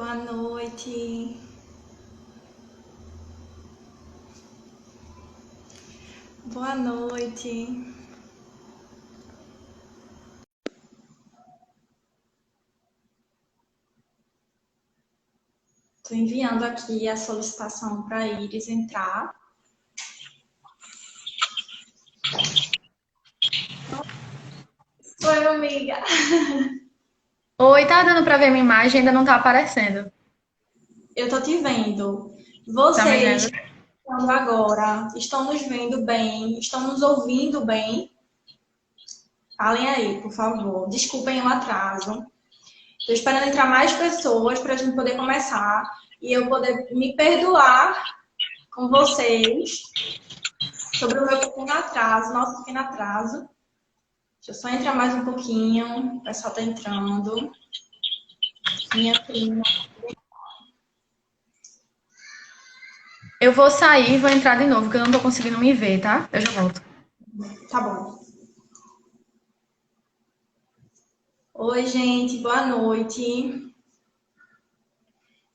Boa noite. Boa noite. Estou enviando aqui a solicitação para a Iris entrar. Oi, amiga. Oi, tá dando pra ver minha imagem, ainda não tá aparecendo. Eu tô te vendo. Tá me Vocês vendo? que estão agora estão nos vendo bem? Estão nos ouvindo bem? Falem aí, por favor. Desculpem o atraso. Estou esperando entrar mais pessoas para a gente poder começar e eu poder me perdoar com vocês sobre o meu pequeno atraso, nosso pequeno atraso. Deixa eu só entrar mais um pouquinho. O pessoal tá entrando. Minha prima. Eu vou sair e vou entrar de novo, porque eu não tô conseguindo me ver, tá? Eu já volto. Tá bom. Oi, gente. Boa noite.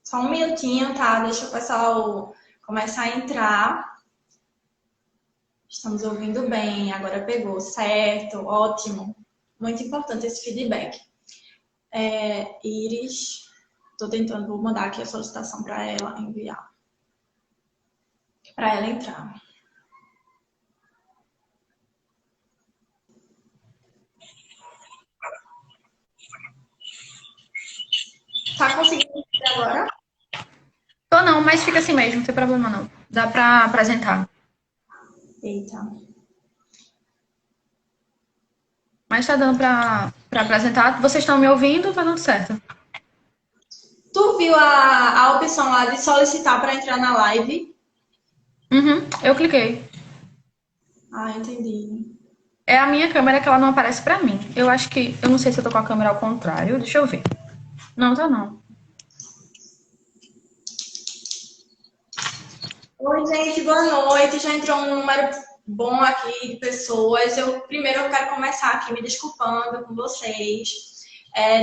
Só um minutinho, tá? Deixa o pessoal começar a entrar. Estamos ouvindo bem. Agora pegou. Certo. Ótimo. Muito importante esse feedback. Iris. Tô tentando, vou mandar aqui a solicitação para ela enviar. Para ela entrar. Tá conseguindo entender agora? Tô não, mas fica assim mesmo, não tem problema não. Dá pra apresentar. Eita. Mas tá dando pra apresentar. Vocês estão me ouvindo? Tá dando certo. Tu viu a opção lá de solicitar para entrar na live? Uhum, eu cliquei. Ah, entendi. É a minha câmera que ela não aparece pra mim. Eu acho que... Eu não sei se eu tô com a câmera ao contrário. Deixa eu ver. Não, tá não. Oi, gente, boa noite. Já entrou um número bom aqui de pessoas. Primeiro eu quero começar aqui me desculpando com vocês.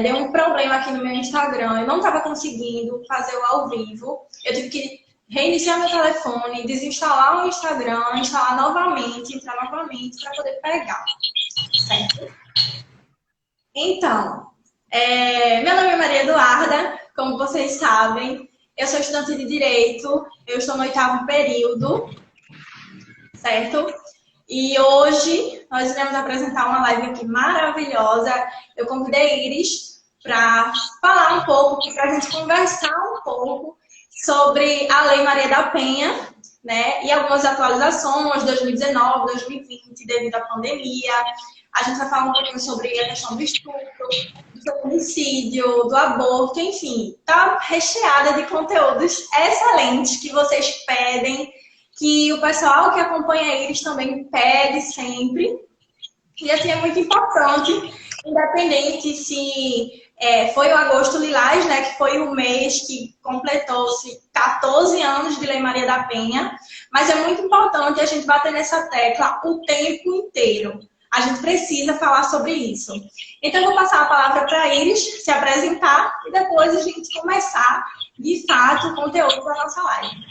Deu um problema aqui no meu Instagram. Eu não estava conseguindo fazer o ao vivo. Eu tive que reiniciar meu telefone, desinstalar o Instagram, instalar novamente, entrar novamente para poder pegar. Certo? Então, meu nome é Maria Eduarda, como vocês sabem, eu sou estudante de Direito, eu estou no 8º período, certo? E hoje nós iremos apresentar uma live aqui maravilhosa. Eu convidei a Iris para falar um pouco, para a gente conversar um pouco sobre a Lei Maria da Penha, né? E algumas atualizações, 2019, 2020, devido à pandemia. A gente vai falar um pouquinho sobre a questão do estupro, do feminicídio, do aborto, enfim. Tá recheada de conteúdos excelentes que vocês pedem, que o pessoal que acompanha eles também pede sempre. E assim, é muito importante, independente se foi o Agosto Lilás, né, que foi o mês que completou-se 14 anos de Lei Maria da Penha, mas é muito importante a gente bater nessa tecla o tempo inteiro. A gente precisa falar sobre isso. Então, eu vou passar a palavra para a Iris se apresentar e depois a gente começar, de fato, o conteúdo da nossa live.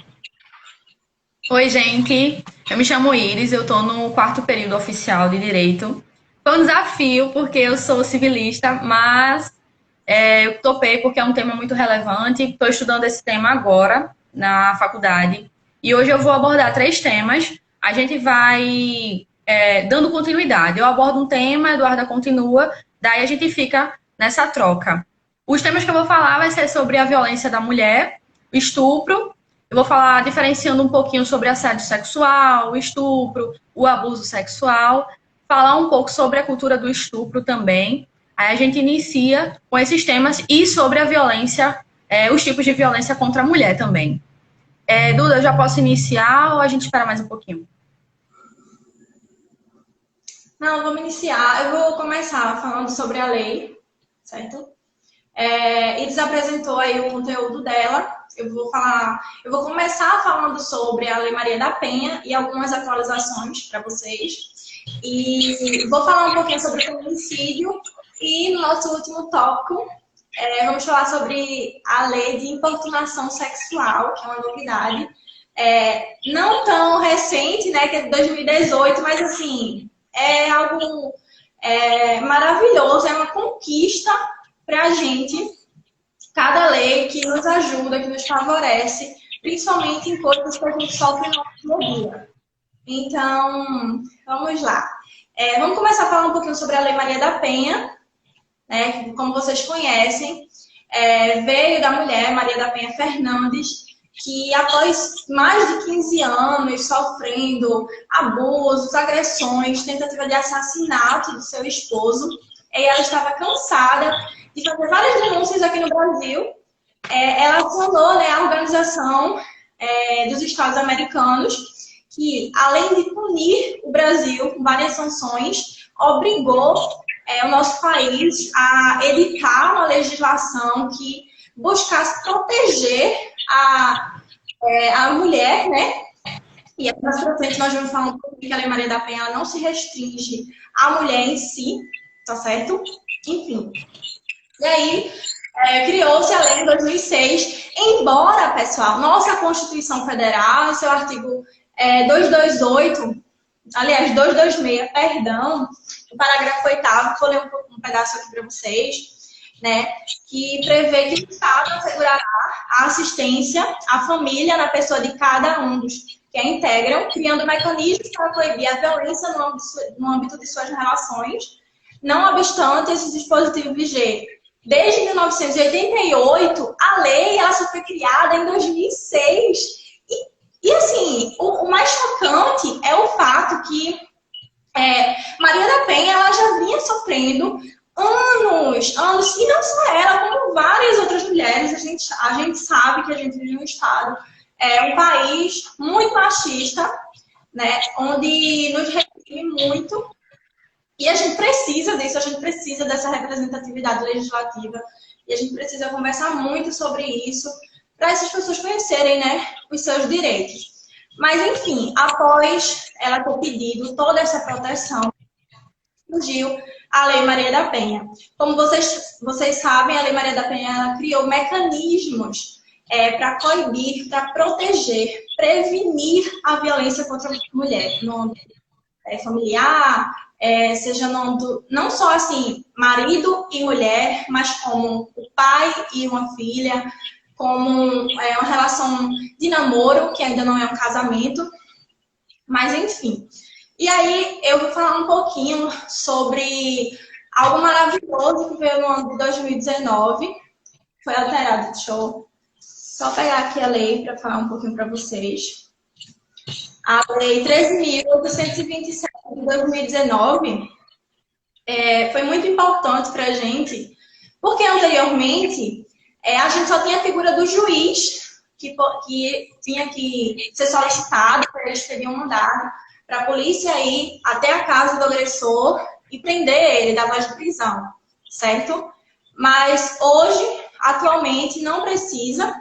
Oi, gente. Eu me chamo Iris, eu tô no 4º período oficial de Direito. Foi um desafio, porque eu sou civilista, mas eu topei porque é um tema muito relevante. Estou estudando esse tema agora na faculdade. E hoje eu vou abordar 3 temas. A gente vai dando continuidade. Eu abordo um tema, a Eduarda continua, daí a gente fica nessa troca. Os temas que eu vou falar vai ser sobre a violência da mulher, o estupro. Eu vou falar diferenciando um pouquinho sobre assédio sexual, o estupro, o abuso sexual. Falar um pouco sobre a cultura do estupro também. Aí a gente inicia com esses temas e sobre a violência, os tipos de violência contra a mulher também. Duda, eu já posso iniciar ou a gente espera mais um pouquinho? Não, vamos iniciar. Eu vou começar falando sobre a lei, certo? Eles apresentou aí o conteúdo dela. Eu vou começar falando sobre a Lei Maria da Penha e algumas atualizações para vocês. E vou falar um pouquinho sobre o feminicídio e no nosso último tópico vamos falar sobre a lei de importunação sexual, que é uma novidade. Não tão recente, né, que é de 2018, mas assim, é algo maravilhoso, é uma conquista para a gente, cada lei que nos ajuda, que nos favorece, principalmente em coisas que a gente sofre no nosso dia a dia. Então, vamos lá. Vamos começar a falar um pouquinho sobre a Lei Maria da Penha, né, que, como vocês conhecem, veio da mulher Maria da Penha Fernandes, que após mais de 15 anos sofrendo abusos, agressões, tentativa de assassinato do seu esposo, ela estava cansada de fazer várias denúncias aqui no Brasil. Ela fundou, né, a Organização dos Estados Americanos, que, além de punir o Brasil com várias sanções, obrigou o nosso país a editar uma legislação que buscasse proteger a mulher, né? E mais pra frente nós vamos falar um pouco que a Lei Maria da Penha ela não se restringe à mulher em si, tá certo? Enfim. E aí, criou-se a lei em 2006, embora, pessoal, nossa Constituição Federal, seu artigo 228, aliás, 226, perdão, o parágrafo 8º, vou ler um pedaço aqui para vocês, né, que prevê que o Estado assegurará a assistência à família na pessoa de cada um dos que a integram, criando mecanismos para coibir a violência no âmbito de suas relações, não obstante esse dispositivo vigente. Desde 1988, a lei ela só foi criada em 2006. E assim, o mais chocante é o fato que Maria da Penha ela já vinha sofrendo anos, e não só ela, como várias outras mulheres. A gente sabe que a gente vive em um estado, um país muito machista, né, onde nos reprime muito, e a gente precisa disso, a gente precisa dessa representatividade legislativa, e a gente precisa conversar muito sobre isso, para essas pessoas conhecerem, né, os seus direitos. Mas, enfim, após ela ter pedido toda essa proteção, surgiu a Lei Maria da Penha. Como vocês sabem, a Lei Maria da Penha ela criou mecanismos para coibir, para proteger, prevenir a violência contra a mulher no âmbito familiar, seja no âmbito, não só assim, marido e mulher, mas como o pai e uma filha, como uma relação de namoro, que ainda não é um casamento, mas enfim. E aí eu vou falar um pouquinho sobre algo maravilhoso que veio no ano de 2019, foi alterado. Deixa eu só pegar aqui a lei para falar um pouquinho para vocês. A Lei 13.827 de 2019 foi muito importante para a gente, porque anteriormente a gente só tinha a figura do juiz, que tinha que ser solicitado, eles teriam mandado para a polícia ir até a casa do agressor e prender ele, dar voz de prisão, certo? Mas hoje, atualmente, não precisa.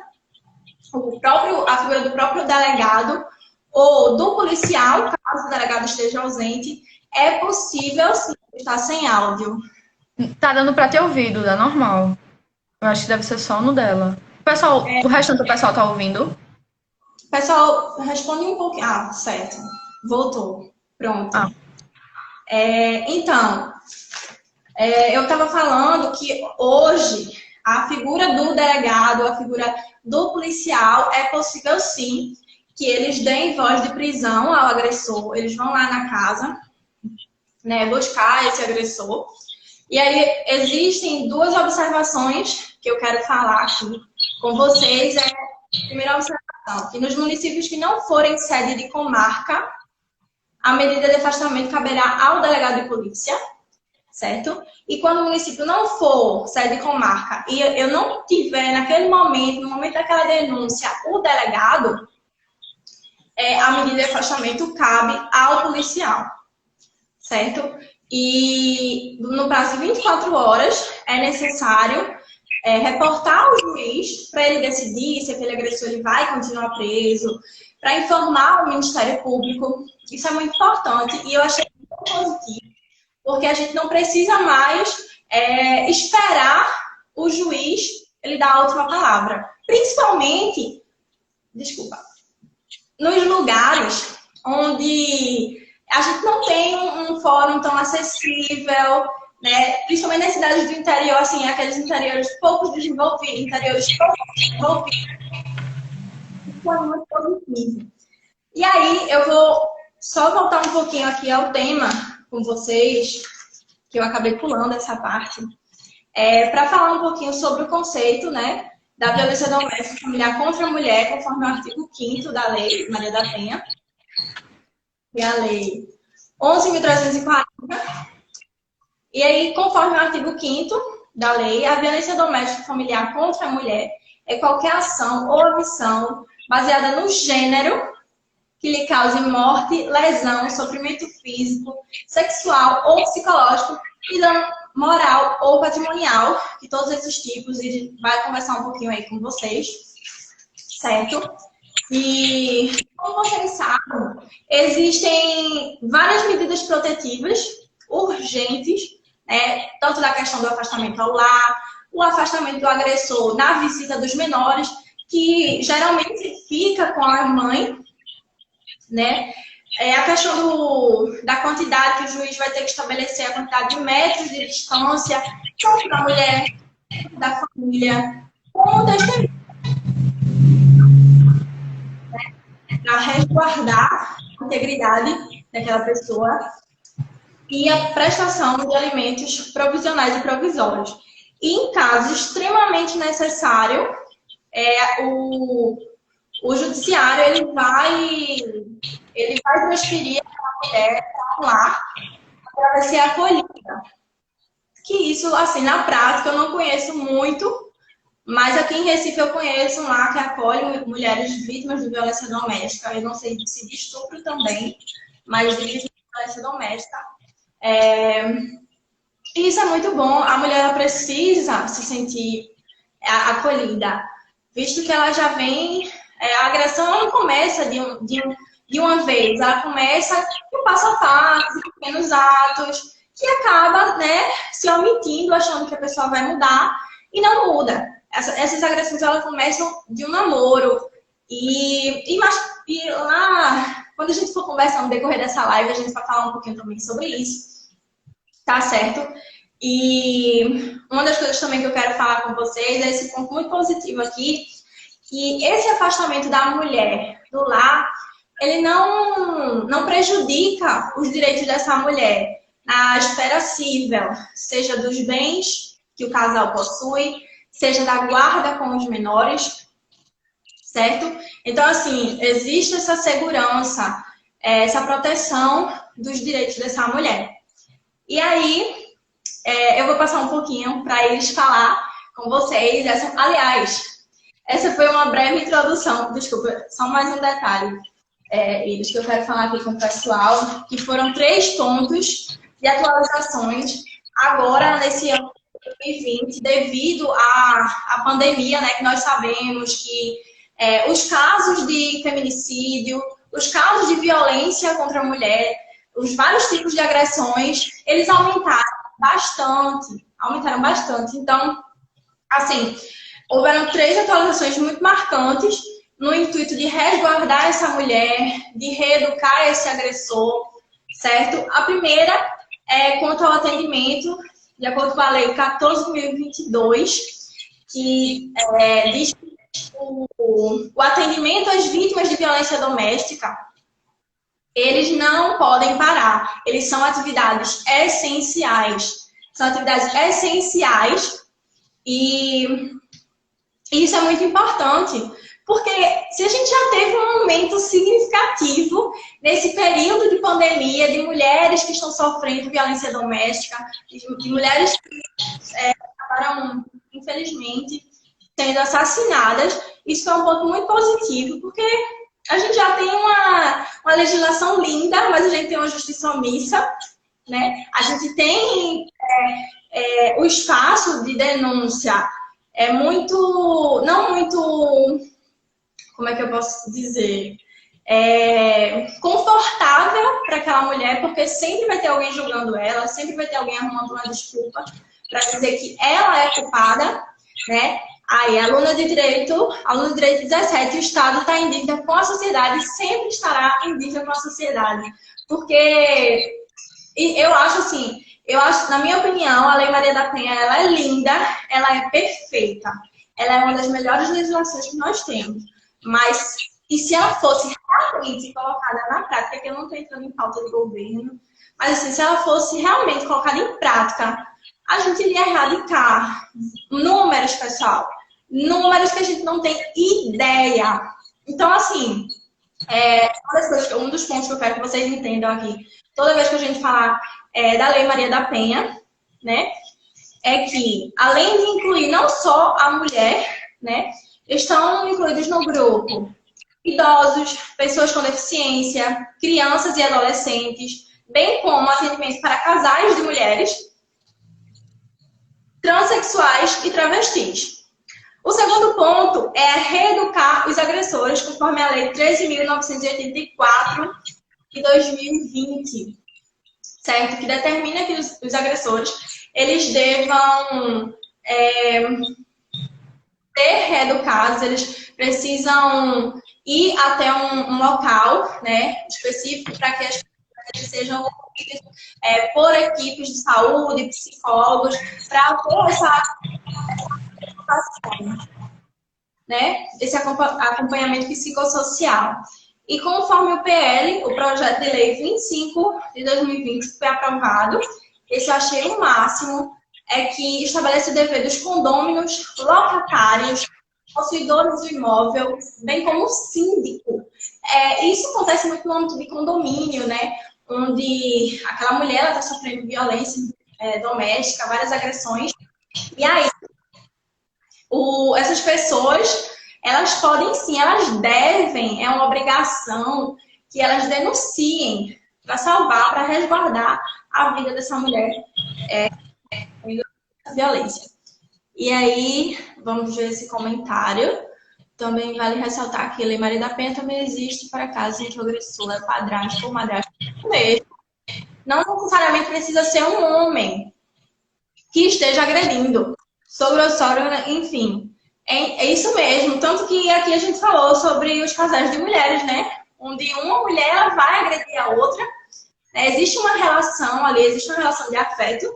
A figura do próprio delegado ou do policial, caso o delegado esteja ausente, é possível sim estar sem áudio. Tá dando pra ter ouvido, é normal. Eu acho que deve ser só no dela. Pessoal, o restante do pessoal tá ouvindo? Pessoal, responde um pouquinho. Ah, certo. Voltou. Pronto. Então, eu estava falando que hoje a figura do delegado, a figura do policial, é possível sim que eles deem voz de prisão ao agressor. Eles vão lá na casa, né, buscar esse agressor. E aí existem duas observações que eu quero falar aqui com vocês. Primeira observação, que nos municípios que não forem sede de comarca, a medida de afastamento caberá ao delegado de polícia, certo? E quando o município não for sede de comarca e eu não tiver naquele momento, no momento daquela denúncia, o delegado, a medida de afastamento cabe ao policial, certo? E no prazo de 24 horas é necessário reportar ao juiz para ele decidir se aquele agressor ele vai continuar preso, para informar o Ministério Público. Isso é muito importante e eu achei muito positivo, porque a gente não precisa mais esperar o juiz dar a última palavra. Principalmente, desculpa, nos lugares onde a gente não tem um fórum tão acessível, né? Principalmente nas cidades do interior, assim, aqueles interiores pouco desenvolvidos, isso é muito positivo. E aí, eu vou só voltar um pouquinho aqui ao tema com vocês, que eu acabei pulando essa parte, para falar um pouquinho sobre o conceito, né, da violência doméstica familiar contra a mulher, conforme o artigo 5º da Lei Maria da Penha, que é a Lei 11.340. E aí, conforme o artigo 5º da lei, a violência doméstica familiar contra a mulher é qualquer ação ou omissão baseada no gênero que lhe cause morte, lesão, sofrimento físico, sexual ou psicológico e dano moral ou patrimonial, que todos esses tipos, e vai conversar um pouquinho aí com vocês, certo? E, como vocês sabem, existem várias medidas protetivas urgentes, tanto da questão do afastamento ao lar, o afastamento do agressor na visita dos menores, que geralmente fica com a mãe, né? A questão da quantidade que o juiz vai ter que estabelecer, a quantidade de metros de distância, tanto da mulher, da família, como testemunha, para resguardar a integridade daquela pessoa e a prestação de alimentos provisionais e provisórios. E em caso extremamente necessário, o judiciário ele vai transferir a mulher para um lar para ser acolhida. Que isso, assim, na prática eu não conheço muito, mas aqui em Recife eu conheço um lar que acolhe mulheres vítimas de violência doméstica. Eu não sei se de estupro também, mas de violência doméstica. E isso é muito bom. A mulher ela precisa se sentir acolhida, visto que ela já vem. A agressão ela não começa de uma vez, ela começa com passo a passo, pequenos atos, que acaba, né, se omitindo, achando que a pessoa vai mudar e não muda. Essas agressões elas começam de um namoro. E lá, quando a gente for conversar no decorrer dessa live, a gente vai falar um pouquinho também sobre isso. Tá certo? E uma das coisas também que eu quero falar com vocês é esse ponto muito positivo aqui, que esse afastamento da mulher do lar, ele não prejudica os direitos dessa mulher na esfera civil, seja dos bens que o casal possui, seja da guarda com os menores, certo? Então, assim, existe essa segurança, essa proteção dos direitos dessa mulher. E aí, eu vou passar um pouquinho para eles falar com vocês. Aliás, essa foi uma breve introdução. Desculpa, só mais um detalhe, Iris, que eu quero falar aqui com o pessoal, que foram 3 pontos de atualizações agora, nesse ano de 2020, devido à pandemia, né, que nós sabemos que os casos de feminicídio, os casos de violência contra a mulher, os vários tipos de agressões, eles aumentaram bastante. Então, assim, houveram 3 atualizações muito marcantes no intuito de resguardar essa mulher, de reeducar esse agressor, certo? A primeira é quanto ao atendimento, de acordo com a Lei 14.022, que diz que o atendimento às vítimas de violência doméstica, eles não podem parar. Eles são atividades essenciais. E isso é muito importante, porque se a gente já teve um aumento significativo nesse período de pandemia, de mulheres que estão sofrendo violência doméstica, de mulheres que acabaram, infelizmente, sendo assassinadas, isso é um ponto muito positivo, porque a gente já tem uma legislação linda, mas a gente tem uma justiça omissa, né? A gente tem o espaço de denúncia não muito, como é que eu posso dizer, confortável para aquela mulher, porque sempre vai ter alguém julgando ela, sempre vai ter alguém arrumando uma desculpa para dizer que ela é culpada, né? Aí, aluna de direito 17, o Estado está em dívida com a sociedade e sempre estará em dívida com a sociedade. Porque eu acho assim, na minha opinião, a Lei Maria da Penha, ela é linda, ela é perfeita. Ela é uma das melhores legislações que nós temos. Mas, e se ela fosse realmente colocada na prática, que eu não estou entrando em pauta de governo, mas assim, se ela fosse realmente colocada em prática, a gente iria erradicar números, pessoal. Números que a gente não tem ideia. Então, assim, um dos pontos que eu quero que vocês entendam aqui, toda vez que a gente falar da Lei Maria da Penha, né, é que, além de incluir não só a mulher, né, estão incluídos no grupo idosos, pessoas com deficiência, crianças e adolescentes, bem como atendimento para casais de mulheres, transexuais e travestis. O segundo ponto é reeducar os agressores, conforme a Lei 13.984 de 2020, certo? Que determina que os agressores eles devam ser reeducados, eles precisam ir até um local, né, específico para que as crianças sejam por equipes de saúde, psicólogos, para ter essa né, esse acompanhamento psicossocial. E conforme o PL, o projeto de lei 25 de 2020 foi aprovado, esse eu achei o máximo, é que estabelece o dever dos condôminos, locatários, possuidores do imóvel, bem como o síndico. Isso acontece muito no âmbito de condomínio, né, onde aquela mulher está sofrendo violência doméstica, várias agressões, e aí essas pessoas, elas podem sim, elas devem, é uma obrigação que elas denunciem para salvar, para resguardar a vida dessa mulher da violência. E aí, vamos ver esse comentário. Também vale ressaltar que a Lei Maria da Penha também existe para casos em que o agressor é padrasto ou madrasto mesmo. Não necessariamente precisa ser um homem que esteja agredindo. Sogro ou sogra, enfim. É isso mesmo. Tanto que aqui a gente falou sobre os casais de mulheres, né? Onde uma mulher ela vai agredir a outra. Existe uma relação ali, existe uma relação de afeto,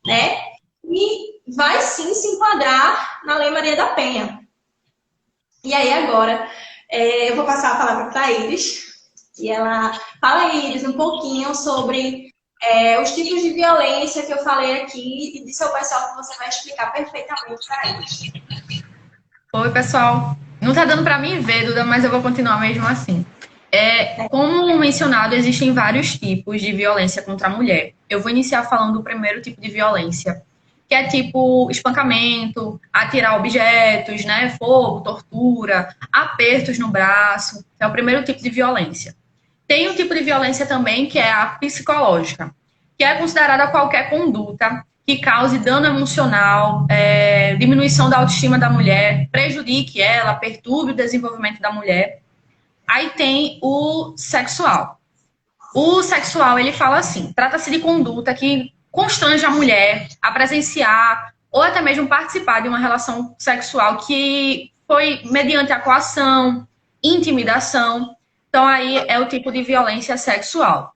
né? E vai sim se enquadrar na Lei Maria da Penha. E aí agora, eu vou passar a palavra para a Iris. E ela fala, Iris, um pouquinho sobre os tipos de violência que eu falei aqui e disse ao pessoal que você vai explicar perfeitamente para eles. Oi, pessoal. Não tá dando para mim ver, Duda, mas eu vou continuar mesmo assim. Como mencionado, existem vários tipos de violência contra a mulher. Eu vou iniciar falando do primeiro tipo de violência, que é tipo espancamento, atirar objetos, né, fogo, tortura, apertos no braço. É o primeiro tipo de violência. Tem um tipo de violência também, que é a psicológica, que é considerada qualquer conduta que cause dano emocional, diminuição da autoestima da mulher, prejudique ela, perturbe o desenvolvimento da mulher. Aí tem o sexual. O sexual, ele fala assim, trata-se de conduta que constrange a mulher a presenciar ou até mesmo participar de uma relação sexual que foi mediante a coação, intimidação. Então, aí é o tipo de violência sexual.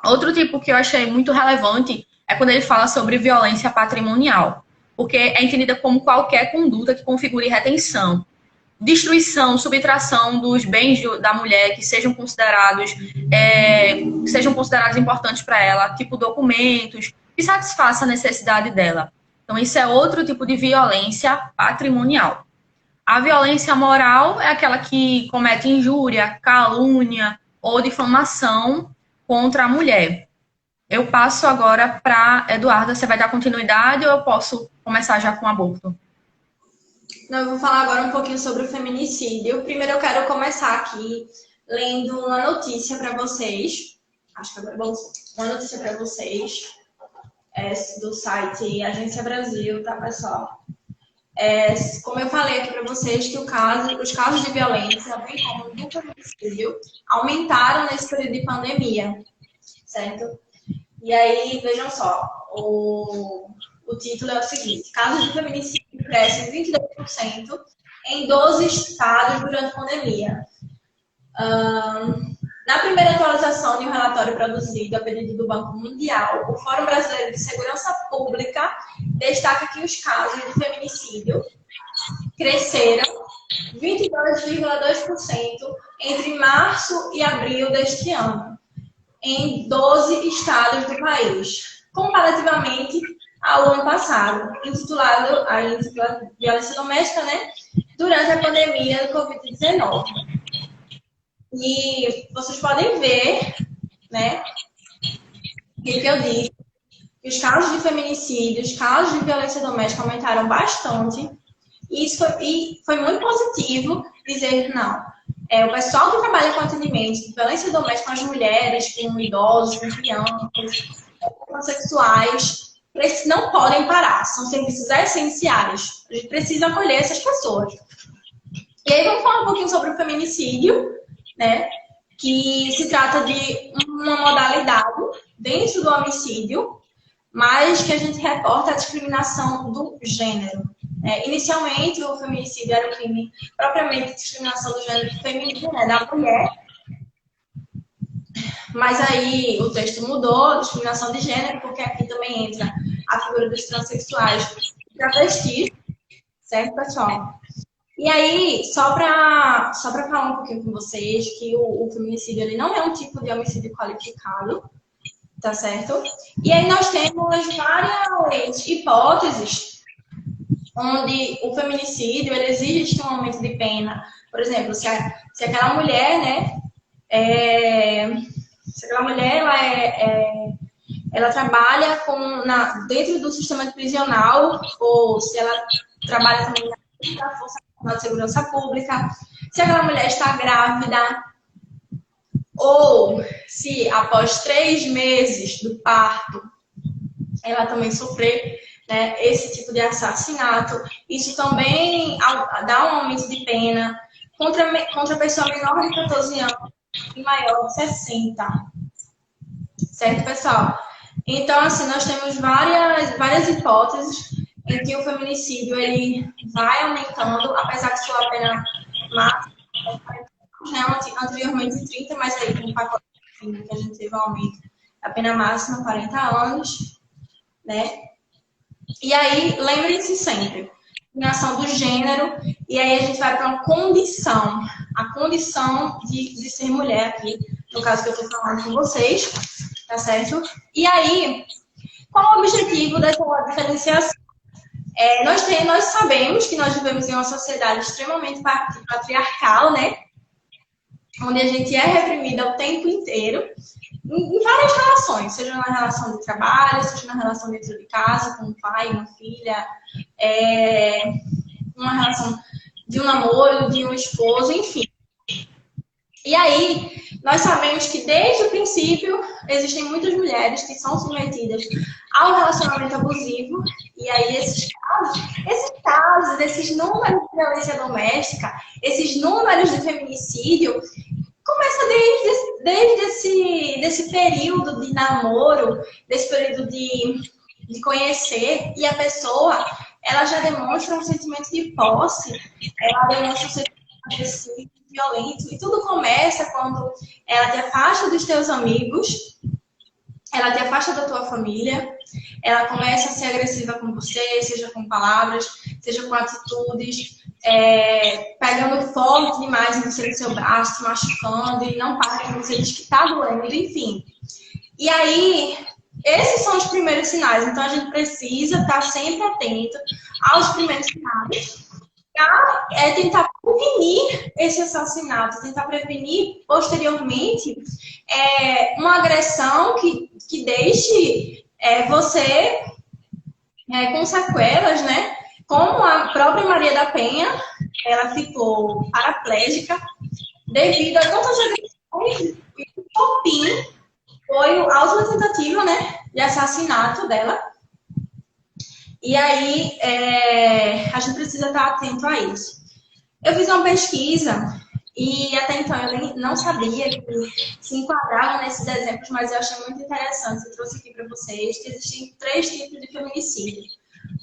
Outro tipo que eu achei muito relevante é quando ele fala sobre violência patrimonial, porque é entendida como qualquer conduta que configure retenção, destruição, subtração dos bens da mulher que sejam considerados importantes para ela, tipo documentos, que satisfaça a necessidade dela. Então, isso é outro tipo de violência patrimonial. A violência moral é aquela que comete injúria, calúnia ou difamação contra a mulher. Eu passo agora para Eduarda. Você vai dar continuidade ou eu posso começar já com o aborto? Não, eu vou falar agora um pouquinho sobre o feminicídio. Primeiro eu quero começar aqui lendo uma notícia para vocês. Acho que agora uma notícia para vocês do site Agência Brasil, tá, pessoal? Como eu falei aqui para vocês, que os casos de violência, bem como do feminicídio, aumentaram nesse período de pandemia, certo? E aí, vejam só, o título é o seguinte: casos de feminicídio cresce em 22% em 12 estados durante a pandemia. Na primeira atualização de um relatório produzido a pedido do Banco Mundial, o Fórum Brasileiro de Segurança Pública destaca que os casos de feminicídio cresceram 22,2% entre março e abril deste ano, em 12 estados do país, comparativamente ao ano passado, intitulado a violência doméstica, né, durante a pandemia do Covid-19. E vocês podem ver, né, o que eu disse, que os casos de feminicídio, os casos de violência doméstica aumentaram bastante. E foi muito positivo dizer, não, o pessoal que trabalha com atendimento de violência doméstica com as mulheres, com idosos, com crianças, com homossexuais, não podem parar, são serviços essenciais. A gente precisa acolher essas pessoas. E aí vamos falar um pouquinho sobre o feminicídio, né? Que se trata de uma modalidade dentro do homicídio, mas que a gente reporta a discriminação do gênero. Inicialmente, o feminicídio era um crime propriamente de discriminação do gênero feminino, né, da mulher. Mas aí o texto mudou, discriminação de gênero, porque aqui também entra a figura dos transexuais e travestis, certo, pessoal? E aí, só para falar um pouquinho com vocês, que o feminicídio ele não é um tipo de homicídio qualificado, tá certo? E aí nós temos várias hipóteses onde o feminicídio ele exige um aumento de pena. Por exemplo, se aquela mulher, né, se aquela mulher ela trabalha dentro do sistema prisional, ou se ela trabalha também na Força Nacional de Segurança Pública, se aquela mulher está grávida, ou se após 3 meses do parto ela também sofrer, né, esse tipo de assassinato, isso também dá um aumento de pena contra a pessoa menor de 14 anos e maior de 60. Certo, pessoal? Então, assim, nós temos várias hipóteses em que o feminicídio ele vai aumentando, apesar de sua pena máxima, né, anteriormente 30, mas aí com o pacote que a gente teve um aumento, a pena máxima 40 anos, né? E aí, lembrem-se sempre, discriminação do gênero, e aí a gente vai para uma condição, a condição de ser mulher aqui, no caso que eu estou falando com vocês, tá certo? E aí, qual o objetivo dessa diferenciação? Nós sabemos que nós vivemos em uma sociedade extremamente patriarcal, né? Onde a gente é reprimida o tempo inteiro, em várias relações, seja na relação de trabalho, seja na relação dentro de casa, com um pai, uma filha, uma relação de um namoro, de um esposo, enfim. E aí, nós sabemos que desde o princípio existem muitas mulheres que são submetidas ao relacionamento abusivo, e aí esses casos, esses números de violência doméstica, esses números de feminicídio, começa desde esse período de namoro, desse período de conhecer, e a pessoa, ela já demonstra um sentimento de posse, ela demonstra um sentimento agressivo, violento, e tudo começa quando ela te afasta dos teus amigos, ela te afasta da tua família, ela começa a ser agressiva com você, seja com palavras, seja com atitudes, pegando forte demais em você no seu braço, te machucando, e não para quando você diz que tá doendo, enfim. E aí, esses são os primeiros sinais, então a gente precisa estar sempre atento aos primeiros sinais, para tentar prevenir esse assassinato, tentar prevenir posteriormente uma agressão que deixe você com sequelas, né? Como a própria Maria da Penha, ela ficou paraplégica devido a tantas agressões, e o estopim foi a última tentativa, né, de assassinato dela. E aí, a gente precisa estar atento a isso. Eu fiz uma pesquisa e até então eu nem não sabia que se enquadrava nesses exemplos, mas eu achei muito interessante. Eu trouxe aqui para vocês que existem 3 tipos de feminicídio.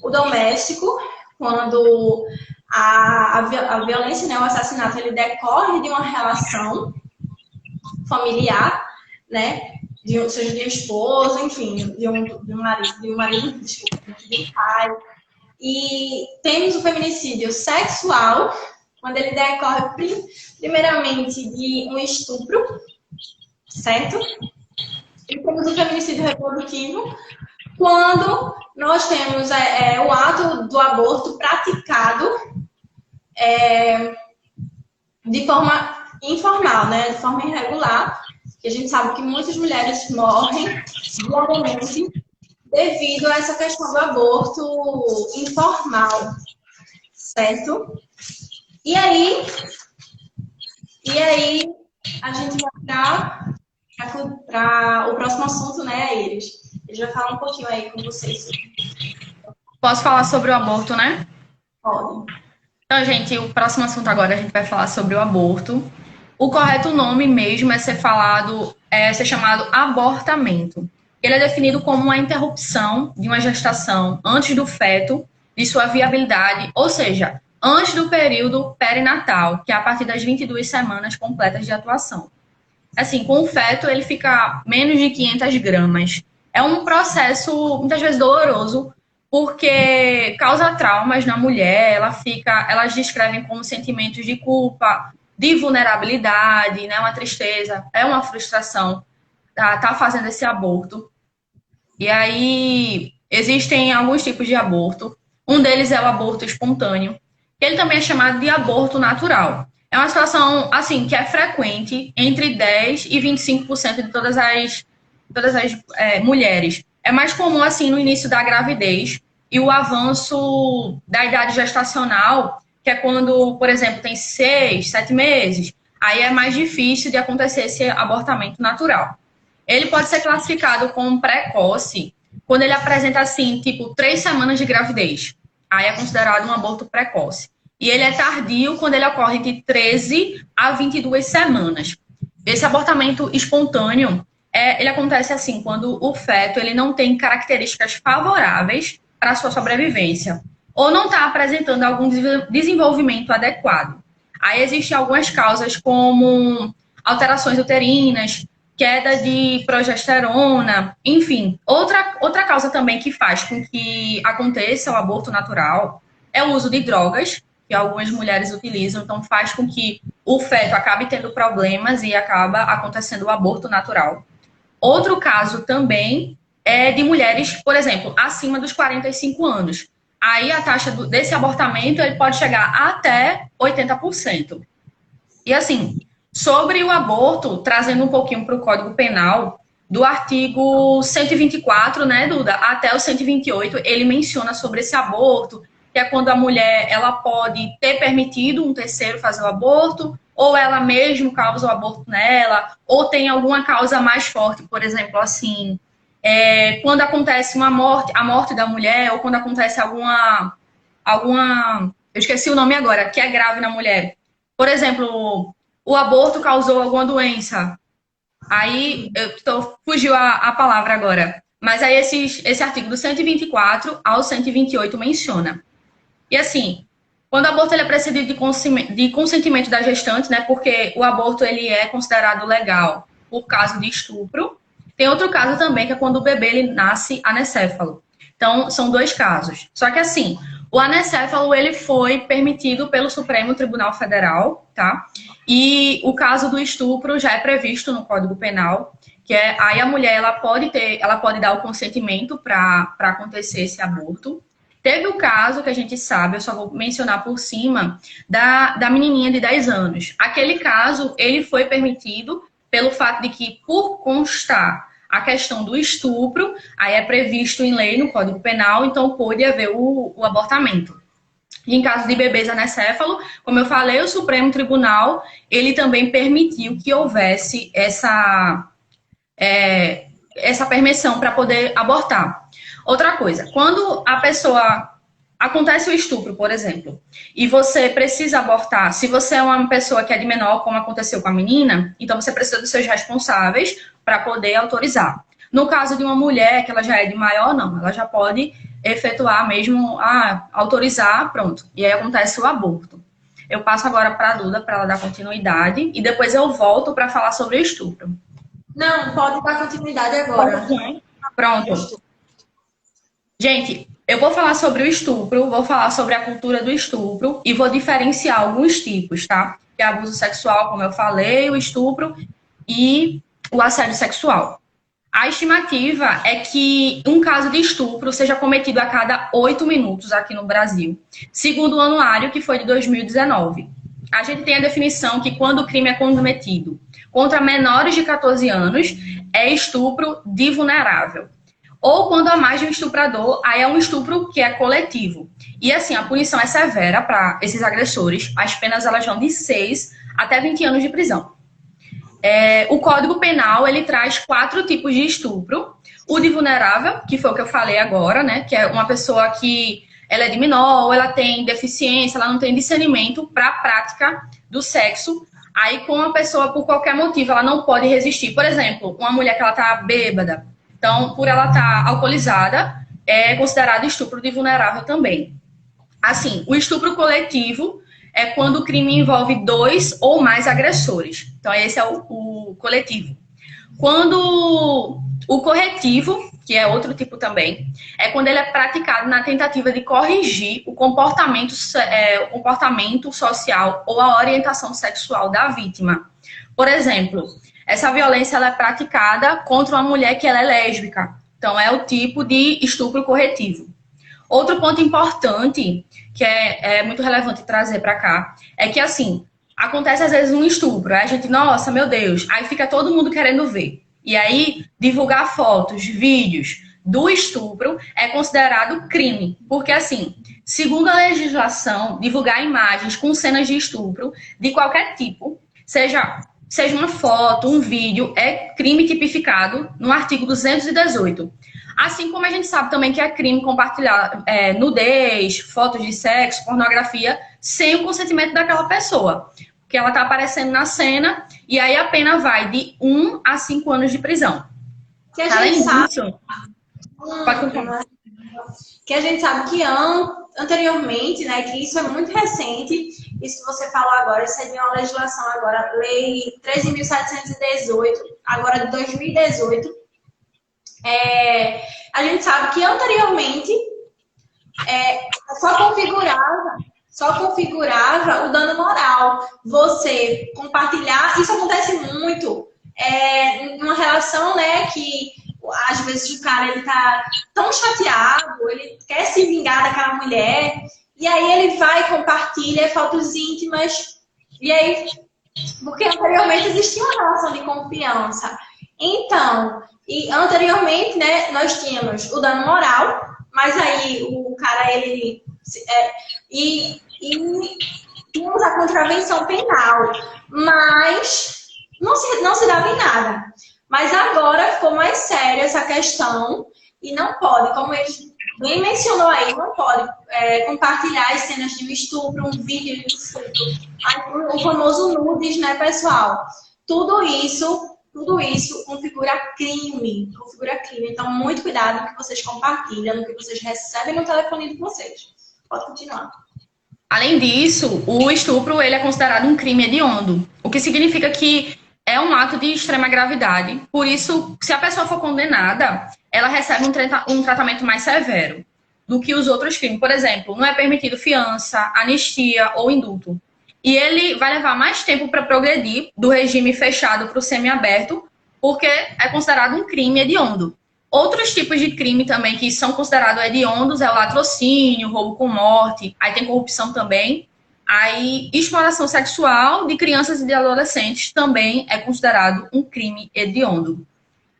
O doméstico, quando a violência, né, o assassinato, ele decorre de uma relação familiar, né, seja de esposa, enfim, de um marido, desculpa, de um pai. E temos o feminicídio sexual, quando ele decorre primeiramente de um estupro, certo? E temos o feminicídio reprodutivo, quando nós temos o ato do aborto praticado de forma informal, né? De forma irregular, que a gente sabe que muitas mulheres morrem diariamente devido a essa questão do aborto informal, certo? E aí a gente vai para o próximo assunto, né, Iris? Ele vai falar um pouquinho aí com vocês. Posso falar sobre o aborto, né? Pode. Então, gente, o próximo assunto agora a gente vai falar sobre o aborto. O correto nome mesmo é ser chamado abortamento. Ele é definido como uma interrupção de uma gestação antes do feto, de sua viabilidade, ou seja, antes do período perinatal, que é a partir das 22 semanas completas de atuação. Assim, com o feto, ele fica menos de 500 gramas. É um processo, muitas vezes, doloroso, porque causa traumas na mulher, elas descrevem como sentimentos de culpa, de vulnerabilidade, né, uma tristeza, é uma frustração tá fazendo esse aborto. E aí, existem alguns tipos de aborto. Um deles é o aborto espontâneo, que ele também é chamado de aborto natural. É uma situação, assim, que é frequente entre 10% e 25% de todas as mulheres. É mais comum, assim, no início da gravidez e o avanço da idade gestacional, que é quando, por exemplo, tem 6, 7 meses, aí é mais difícil de acontecer esse abortamento natural. Ele pode ser classificado como precoce quando ele apresenta, assim, tipo, 3 semanas de gravidez. Aí é considerado um aborto precoce. E ele é tardio quando ele ocorre de 13 a 22 semanas. Esse abortamento espontâneo, ele acontece assim, quando o feto ele não tem características favoráveis para a sua sobrevivência, ou não está apresentando algum desenvolvimento adequado. Aí existem algumas causas, como alterações uterinas, queda de progesterona, enfim. Outra causa também que faz com que aconteça o aborto natural é o uso de drogas, que algumas mulheres utilizam, então faz com que o feto acabe tendo problemas e acaba acontecendo o aborto natural. Outro caso também é de mulheres, por exemplo, acima dos 45 anos. Aí a taxa desse abortamento ele pode chegar até 80%. E assim, sobre o aborto, trazendo um pouquinho para o Código Penal, do artigo 124, né, Duda, até o 128, ele menciona sobre esse aborto, que é quando a mulher ela pode ter permitido um terceiro fazer o aborto, ou ela mesmo causa o aborto nela, ou tem alguma causa mais forte, por exemplo, assim, quando acontece a morte da mulher, ou quando acontece alguma, eu esqueci o nome agora, que é grave na mulher. Por exemplo, o aborto causou alguma doença. Aí, fugiu a palavra agora. Mas aí esse artigo do 124 ao 128 menciona. E assim, quando o aborto ele é precedido de consentimento da gestante, né? Porque o aborto ele é considerado legal por caso de estupro. Tem outro caso também, que é quando o bebê ele nasce anencéfalo. Então, são 2 casos. Só que assim, o anencéfalo ele foi permitido pelo Supremo Tribunal Federal, tá? E o caso do estupro já é previsto no Código Penal, que aí a mulher ela pode dar o consentimento para acontecer esse aborto. Teve o caso que a gente sabe, eu só vou mencionar por cima, da menininha de 10 anos. Aquele caso, ele foi permitido pelo fato de que, por constar a questão do estupro, aí é previsto em lei no Código Penal, então pôde haver o abortamento. E em caso de bebês anencéfalo, como eu falei, o Supremo Tribunal, ele também permitiu que houvesse essa permissão para poder abortar. Outra coisa, quando a pessoa acontece o estupro, por exemplo, e você precisa abortar, se você é uma pessoa que é de menor, como aconteceu com a menina, então você precisa dos seus responsáveis para poder autorizar. No caso de uma mulher que ela já é de maior, não, ela já pode efetuar mesmo, autorizar, pronto. E aí acontece o aborto. Eu passo agora para a Duda para ela dar continuidade e depois eu volto para falar sobre o estupro. Não, pode dar continuidade agora. Pronto. Gente, eu vou falar sobre o estupro, vou falar sobre a cultura do estupro e vou diferenciar alguns tipos, tá? Que é abuso sexual, como eu falei, o estupro e o assédio sexual. A estimativa é que um caso de estupro seja cometido a cada 8 minutos aqui no Brasil, segundo o anuário que foi de 2019. A gente tem a definição que quando o crime é cometido contra menores de 14 anos, é estupro de vulnerável. Ou quando há mais de um estuprador, aí é um estupro que é coletivo. E assim, a punição é severa para esses agressores. As penas elas vão de 6 até 20 anos de prisão. O Código Penal, ele traz 4 tipos de estupro. O de vulnerável, que foi o que eu falei agora, né? Que é uma pessoa que ela é de menor, ou ela tem deficiência, ela não tem discernimento para a prática do sexo. Aí, com uma pessoa, por qualquer motivo, ela não pode resistir. Por exemplo, uma mulher que ela tá bêbada. Então, por ela estar alcoolizada, é considerado estupro de vulnerável também. Assim, o estupro coletivo é quando o crime envolve 2 ou mais agressores. Então, esse é o coletivo. Quando o corretivo, que é outro tipo também, é quando ele é praticado na tentativa de corrigir o comportamento social ou a orientação sexual da vítima. Por exemplo, essa violência ela é praticada contra uma mulher que ela é lésbica. Então, é o tipo de estupro corretivo. Outro ponto importante, que é muito relevante trazer para cá, é que, assim, acontece às vezes um estupro. Aí a gente, nossa, meu Deus, aí fica todo mundo querendo ver. E aí, divulgar fotos, vídeos do estupro é considerado crime. Porque, assim, segundo a legislação, divulgar imagens com cenas de estupro de qualquer tipo, seja uma foto, um vídeo, é crime tipificado no artigo 218. Assim como a gente sabe também que é crime compartilhar nudez, fotos de sexo, pornografia, sem o consentimento daquela pessoa. Porque ela está aparecendo na cena e aí a pena vai de 1 a 5 anos de prisão. Que a gente sabe... Pode continuar. Que a gente sabe que anteriormente, né, que isso é muito recente, isso que você falou agora, isso é de uma legislação agora, Lei 13.718, agora de 2018. A gente sabe que anteriormente só configurava o dano moral. Você compartilhar, isso acontece muito numa relação, né, que às vezes o cara ele tá tão chateado, ele quer se vingar daquela mulher, e aí ele vai e compartilha fotos íntimas, e aí, porque anteriormente existia uma relação de confiança. Então, e anteriormente, né, nós tínhamos o dano moral, mas aí o cara, ele... e tínhamos a contravenção penal, mas não se dava em nada. Mas agora ficou mais séria essa questão e não pode, como ele bem mencionou aí, não pode compartilhar as cenas de um estupro, um vídeo de estupro, o famoso nudes, né, pessoal? Tudo isso configura crime. Então, muito cuidado no que vocês compartilham, no que vocês recebem no telefone de vocês. Pode continuar. Além disso, o estupro ele é considerado um crime hediondo, o que significa que é um ato de extrema gravidade. Por isso, se a pessoa for condenada, ela recebe um tratamento mais severo do que os outros crimes. Por exemplo, não é permitido fiança, anistia ou indulto. E ele vai levar mais tempo para progredir do regime fechado para o semiaberto, porque é considerado um crime hediondo. Outros tipos de crime também que são considerados hediondos é o latrocínio, roubo com morte, aí tem corrupção também. Aí, exploração sexual de crianças e de adolescentes também é considerado um crime hediondo.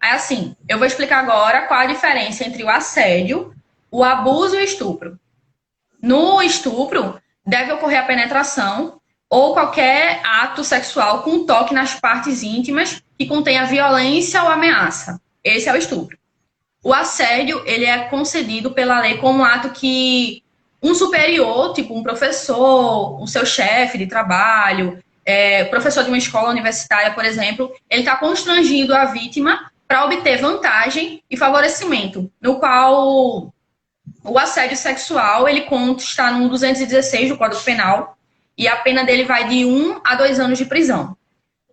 Aí, assim, eu vou explicar agora qual a diferença entre o assédio, o abuso e o estupro. No estupro, deve ocorrer a penetração ou qualquer ato sexual com toque nas partes íntimas que contenha violência ou ameaça. Esse é o estupro. O assédio, ele é concedido pela lei como um ato que um superior, tipo um professor, o seu chefe de trabalho, professor de uma escola universitária, por exemplo, ele está constrangindo a vítima para obter vantagem e favorecimento, no qual O assédio sexual, ele consta no 216 do Código Penal e a pena dele vai de 1 a 2 anos de prisão.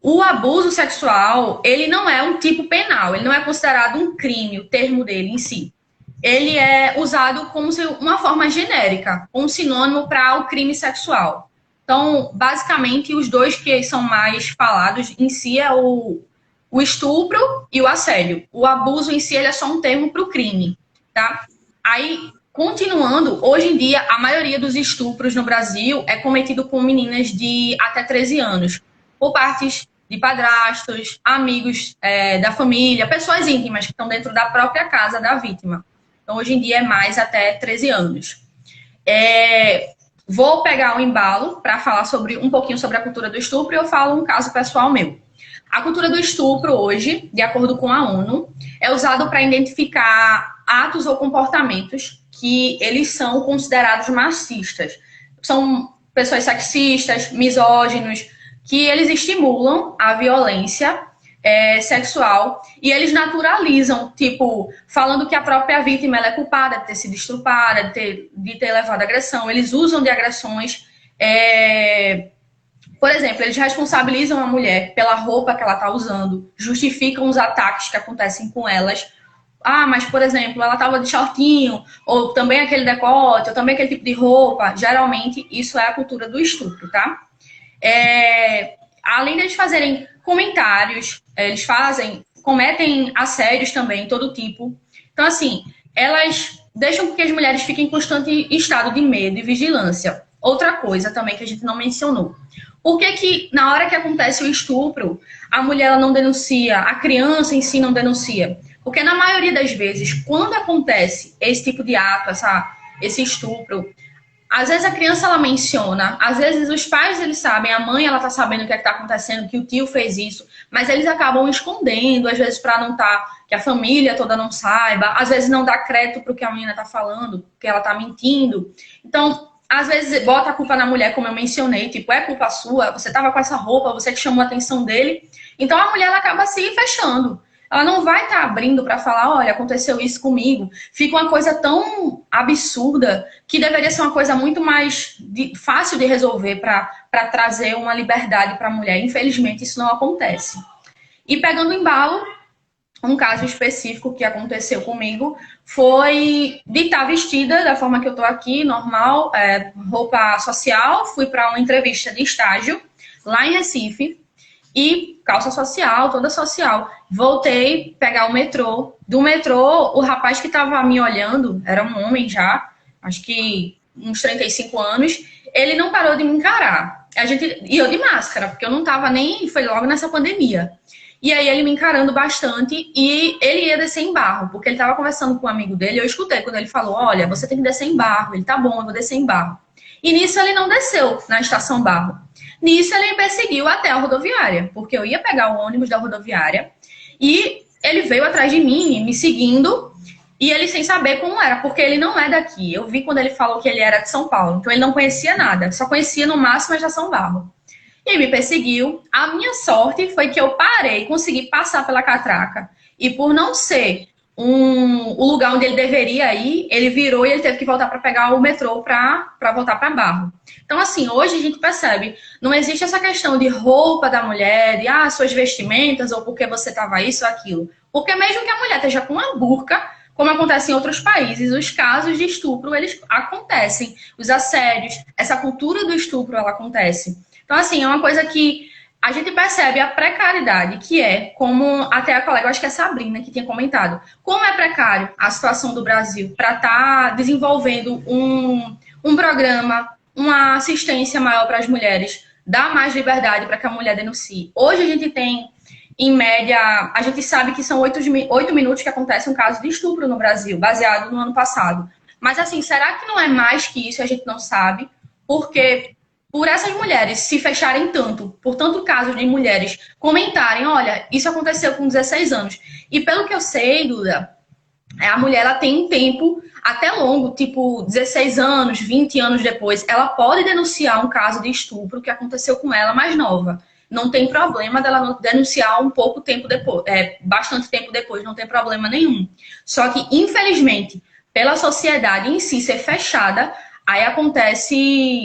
O abuso sexual, ele não é um tipo penal, ele não é considerado um crime, o termo dele em si. Ele é usado como uma forma genérica, um sinônimo para o crime sexual. Então, basicamente, os dois que são mais falados em si é o estupro e o assédio. O abuso em si ele é só um termo para o crime, tá? Aí, continuando, hoje em dia, a maioria dos estupros no Brasil é cometido com meninas de até 13 anos, por partes de padrastos, amigos da família, pessoas íntimas que estão dentro da própria casa da vítima. Então, hoje em dia, é mais até 13 anos. Vou pegar o embalo para falar um pouquinho sobre a cultura do estupro e eu falo um caso pessoal meu. A cultura do estupro hoje, de acordo com a ONU, é usado para identificar atos ou comportamentos que eles são considerados machistas. São pessoas sexistas, misóginos, que eles estimulam a violência sexual e eles naturalizam, tipo, falando que a própria vítima ela é culpada de ter sido estuprada, de ter levado agressão. Eles usam de agressões... Por exemplo, eles responsabilizam a mulher pela roupa que ela está usando, justificam os ataques que acontecem com elas. Ah, mas, por exemplo, ela estava de shortinho, ou também aquele decote, ou também aquele tipo de roupa. Geralmente, isso é a cultura do estupro, tá? Além de eles fazerem comentários, eles cometem assédios também, todo tipo. Então, assim, elas deixam que as mulheres fiquem em constante estado de medo e vigilância. Outra coisa também que a gente não mencionou. Por que na hora que acontece o estupro, a mulher ela não denuncia, a criança em si não denuncia? Porque na maioria das vezes, quando acontece esse tipo de ato, esse estupro, às vezes a criança ela menciona, às vezes os pais eles sabem, a mãe ela tá sabendo o que está acontecendo, que o tio fez isso, mas eles acabam escondendo, às vezes para não que a família toda não saiba, às vezes não dá crédito pro que a menina tá falando, porque ela tá mentindo. Então, às vezes bota a culpa na mulher, como eu mencionei, tipo, é culpa sua, você tava com essa roupa, você que chamou a atenção dele. Então a mulher ela acaba se fechando. Ela não vai estar abrindo para falar, olha, aconteceu isso comigo. Fica uma coisa tão absurda que deveria ser uma coisa muito mais fácil de resolver para trazer uma liberdade para a mulher. Infelizmente, isso não acontece. E pegando o embalo, um caso específico que aconteceu comigo foi de estar vestida da forma que eu tô aqui, normal, roupa social. Fui para uma entrevista de estágio lá em Recife e calça social, toda social. Voltei pegar o metrô. Do metrô, o rapaz que estava me olhando, era um homem já, acho que uns 35 anos, ele não parou de me encarar. E eu de máscara, porque eu não tava nem... Foi logo nessa pandemia. E aí ele me encarando bastante e ele ia descer em Barro, porque ele tava conversando com um amigo dele, eu escutei quando ele falou, olha, você tem que descer em Barro. Ele, tá bom, eu vou descer em Barro. E nisso ele não desceu na estação Barro. Nisso ele me perseguiu até a rodoviária, porque eu ia pegar o ônibus da rodoviária e ele veio atrás de mim, me seguindo, e ele sem saber como era, porque ele não é daqui. Eu vi quando ele falou que ele era de São Paulo, então ele não conhecia nada, só conhecia no máximo a estação Barro. E ele me perseguiu. A minha sorte foi que eu parei, consegui passar pela catraca. E por não ser o lugar onde ele deveria ir, ele virou e ele teve que voltar para pegar o metrô para voltar para Barro. Então, assim, hoje a gente percebe, não existe essa questão de roupa da mulher, de suas vestimentas, ou porque você tava isso ou aquilo. Porque mesmo que a mulher esteja com uma burca, como acontece em outros países, os casos de estupro, eles acontecem. Os assédios, essa cultura do estupro, ela acontece. Então, assim, é uma coisa que a gente percebe a precariedade, que é, como até a colega, eu acho que é a Sabrina, que tinha comentado, como é precário a situação do Brasil para estar desenvolvendo um programa, uma assistência maior para as mulheres, dar mais liberdade para que a mulher denuncie. Hoje a gente tem, em média, a gente sabe que são 8 minutos que acontece um caso de estupro no Brasil, baseado no ano passado. Mas, assim, será que não é mais que isso? A gente não sabe, porque... Por essas mulheres se fecharem tanto, por tanto casos de mulheres comentarem, olha, isso aconteceu com 16 anos. E pelo que eu sei, Duda, a mulher ela tem um tempo até longo, tipo 16 anos, 20 anos depois, ela pode denunciar um caso de estupro que aconteceu com ela mais nova. Não tem problema dela denunciar um pouco tempo depois, bastante tempo depois, não tem problema nenhum. Só que, infelizmente, pela sociedade em si ser fechada, aí acontece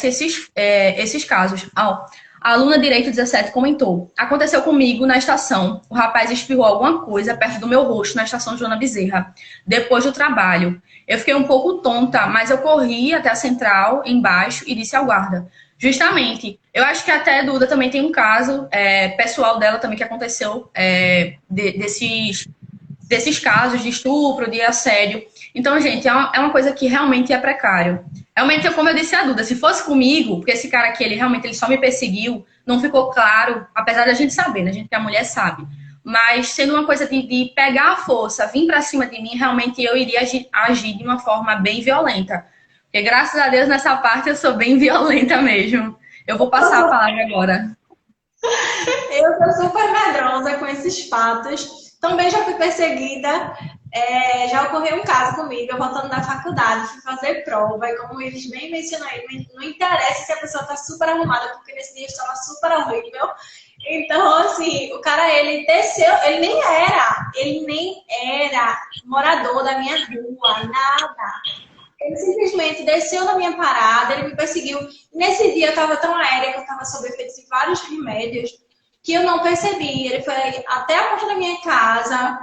esses casos. A aluna Direito 17 comentou: aconteceu comigo na estação. O rapaz espirrou alguma coisa perto do meu rosto na estação Joana Bezerra, depois do trabalho. Eu fiquei um pouco tonta, mas eu corri até a central, embaixo, e disse ao guarda. Justamente. Eu acho que até Duda também tem um caso pessoal dela também que aconteceu desses casos de estupro, de assédio. Então, gente, é uma coisa que realmente é precário. Realmente, como eu disse a Duda, se fosse comigo, porque esse cara aqui, ele só me perseguiu, não ficou claro, apesar da gente saber, né? A gente que a mulher sabe. Mas sendo uma coisa de pegar a força, vir pra cima de mim, realmente eu iria agir de uma forma bem violenta. Porque, graças a Deus, nessa parte eu sou bem violenta mesmo. Eu vou passar a palavra agora. Eu sou super medrosa com esses fatos. Também já fui perseguida. Já ocorreu um caso comigo, eu voltando da faculdade, fui fazer prova, e como eles bem mencionaram, não interessa se a pessoa tá super arrumada, porque nesse dia eu estava super horrível. Então, assim, o cara, ele desceu, ele nem era morador da minha rua, nada. Ele simplesmente desceu na minha parada, ele me perseguiu. Nesse dia eu estava tão aérea, que eu estava sob efeitos de vários remédios, que eu não percebi. Ele foi até a porta da minha casa.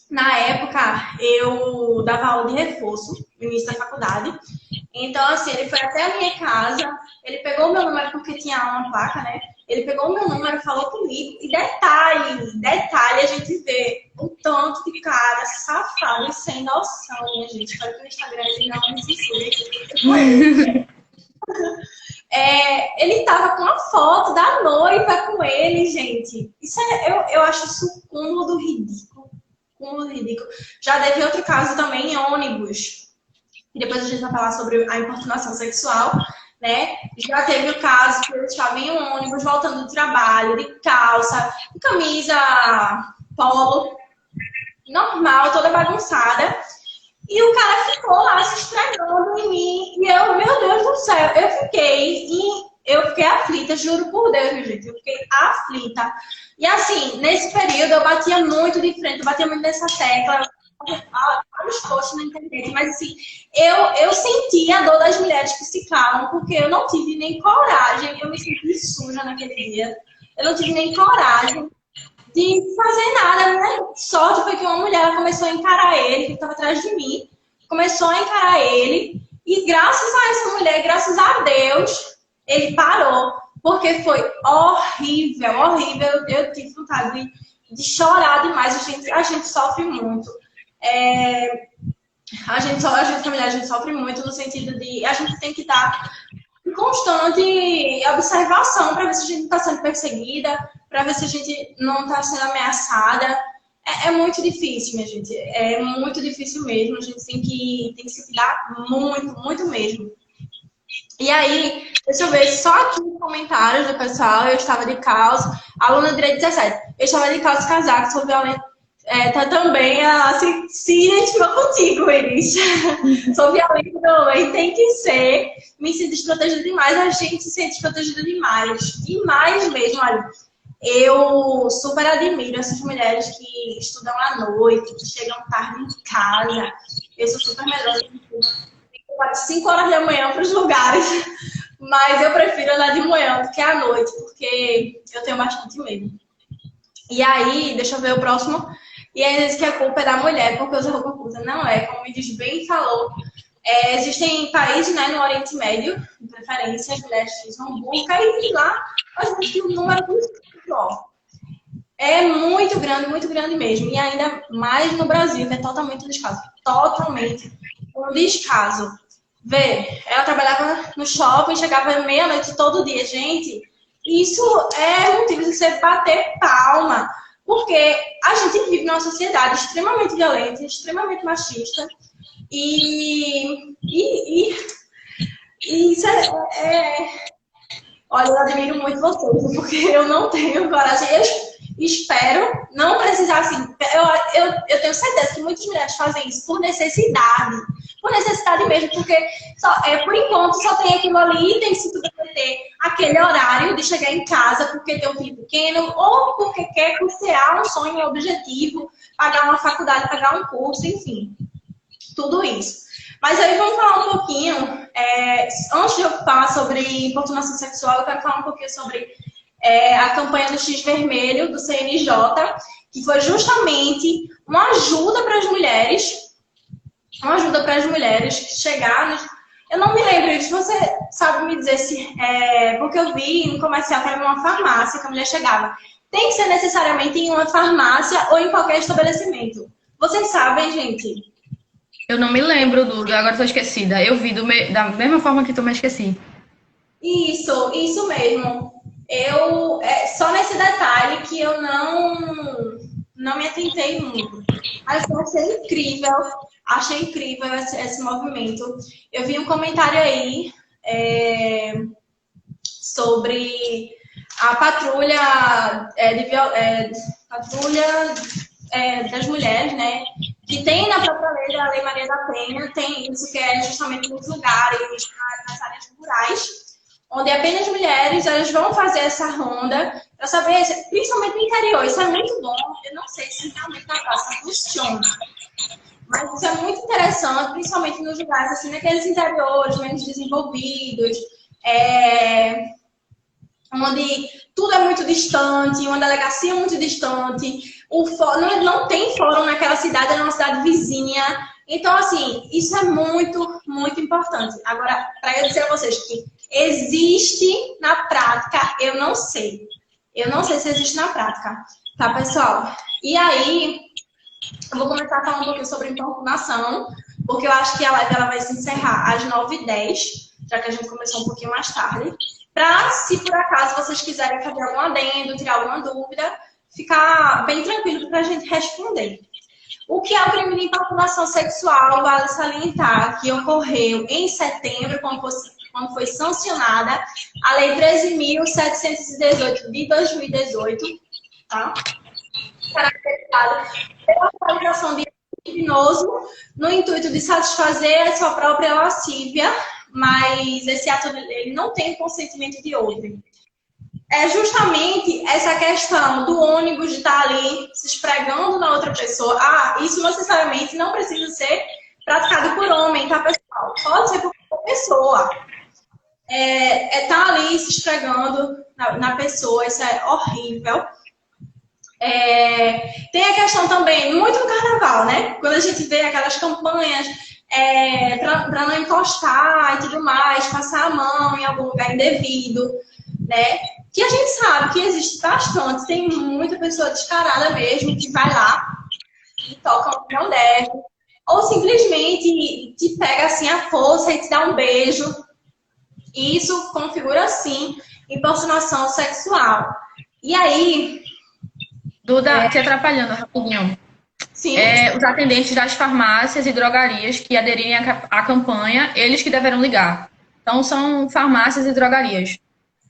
Na época, eu dava aula de reforço, no início da faculdade. Então, assim, ele foi até a minha casa, ele pegou o meu número, porque tinha uma placa, né? Ele pegou o meu número, falou comigo. E detalhe, a gente vê o tanto de cara safado e sem noção, minha gente. Espero que o Instagram ele não me censure. Ele tava com a foto da noiva com ele, gente. Isso eu acho isso cúmulo do ridículo. Cúmulo ridículo. Já teve outro caso também em ônibus. E depois a gente vai falar sobre a importunação sexual, né? Já teve o caso que eu estava em um ônibus voltando do trabalho, de calça, de camisa polo, normal, toda bagunçada. E o cara ficou lá se estragando em mim. E eu, meu Deus do céu, eu fiquei aflita, juro por Deus, minha gente. Eu fiquei aflita. E assim, nesse período eu batia muito de frente, eu batia muito nessa tecla, vários posts na internet, mas assim, eu senti a dor das mulheres que se calam, porque eu não tive nem coragem, eu me senti suja naquele dia, eu não tive nem coragem de fazer nada. A minha sorte foi que uma mulher começou a encarar ele, que estava atrás de mim, começou a encarar ele, e graças a essa mulher, graças a Deus, ele parou, porque foi horrível, horrível. Eu tive vontade de chorar demais. A gente sofre muito. A gente sofre muito no sentido de a gente tem que estar em constante observação para ver se a gente está sendo perseguida, para ver se a gente não está sendo ameaçada. É muito difícil, minha gente. É muito difícil mesmo. A gente tem que se cuidar muito, muito mesmo. E aí, deixa eu ver, só aqui nos comentários do pessoal, eu estava de calça, aluna de Direito 17, eu estava de calça casaco, sou violenta, tá também, se identificou contigo, Iris. Sou violenta também, tem que ser, me sinto desprotegida demais, a gente se sente desprotegida demais mesmo, olha. Eu super admiro essas mulheres que estudam à noite, que chegam tarde em casa, eu sou super melhor. 5 horas da manhã para os lugares, mas eu prefiro andar de manhã do que à noite, porque eu tenho bastante medo. E aí, deixa eu ver o próximo. E aí diz que a culpa é da mulher, porque usa roupa curta. Não é, como o Iris bem falou. Existem países, né, no Oriente Médio, de preferência, as mulheres usam burca, e lá a gente tem um número muito maior. É muito grande mesmo. E ainda mais no Brasil, que é totalmente um descaso. Totalmente um descaso. Vê, ela trabalhava no shopping, chegava meia-noite todo dia. Gente, isso é motivo de você bater palma. Porque a gente vive numa sociedade extremamente violenta, extremamente machista. E isso Olha, eu admiro muito vocês, porque eu não tenho coragem. Eu espero não precisar, assim... Eu tenho certeza que muitas mulheres fazem isso por necessidade. Por necessidade mesmo, porque por enquanto só tem aquilo ali, tem que se ter aquele horário de chegar em casa porque tem um filho pequeno ou porque quer custear um sonho, um objetivo, pagar uma faculdade, pagar um curso, enfim, tudo isso. Mas aí vamos falar um pouquinho, antes de eu falar sobre importunação sexual, eu quero falar um pouquinho sobre a campanha do X Vermelho, do CNJ, que foi justamente uma ajuda para as mulheres que chegaram. Eu não me lembro, se você sabe me dizer se. Porque eu vi um comercial que era numa farmácia que a mulher chegava. Tem que ser necessariamente em uma farmácia ou em qualquer estabelecimento. Vocês sabem, gente? Eu não me lembro, Dudu, agora estou esquecida. Eu vi da mesma forma que tu me esqueci. Isso mesmo. Só nesse detalhe que eu não me atentei muito. Mas eu achei incrível esse movimento. Eu vi um comentário aí sobre a patrulha, patrulha das mulheres, né? Que tem na própria lei da Lei Maria da Penha, tem isso que é justamente nos lugares, nas áreas rurais, onde apenas mulheres elas vão fazer essa ronda para saber, principalmente no interior, isso é muito bom. Eu não sei se realmente na praça funciona, mas isso é muito interessante, principalmente nos lugares assim, naqueles interiores menos desenvolvidos, onde tudo é muito distante, uma delegacia é muito distante, não tem fórum naquela cidade, é uma cidade vizinha. Então, assim, isso é muito, muito importante. Agora, para eu dizer a vocês que existe na prática, eu não sei. Eu não sei se existe na prática. Tá, pessoal? E aí, eu vou começar a falar um pouquinho sobre importunação, porque eu acho que a live ela vai se encerrar às 9h10, já que a gente começou um pouquinho mais tarde. Para, se por acaso vocês quiserem fazer algum adendo, tirar alguma dúvida, ficar bem tranquilo para a gente responder. O que é o crime de importunação sexual? Vale salientar que ocorreu em setembro, quando foi sancionada a Lei 13.718 de 2018, tá? Caracterizada pela realização de criminoso no intuito de satisfazer a sua própria lascívia, mas esse ato ele não tem consentimento de outrem. É justamente essa questão do ônibus de estar ali se esfregando na outra pessoa. Isso necessariamente não precisa ser praticado por homem, tá, pessoal? Pode ser por qualquer pessoa. Estar ali se esfregando na pessoa, isso é horrível. Tem a questão também, muito no carnaval, né? Quando a gente vê aquelas campanhas para não encostar e tudo mais, passar a mão em algum lugar indevido, né? Que a gente sabe que existe bastante, tem muita pessoa descarada mesmo que vai lá e toca onde não deve, ou simplesmente te pega assim a força e te dá um beijo. E isso configura, sim, importunação sexual. E aí... Duda, te atrapalhando rapidinho. Sim. Os atendentes das farmácias e drogarias que aderirem à campanha, eles que deverão ligar. Então, são farmácias e drogarias.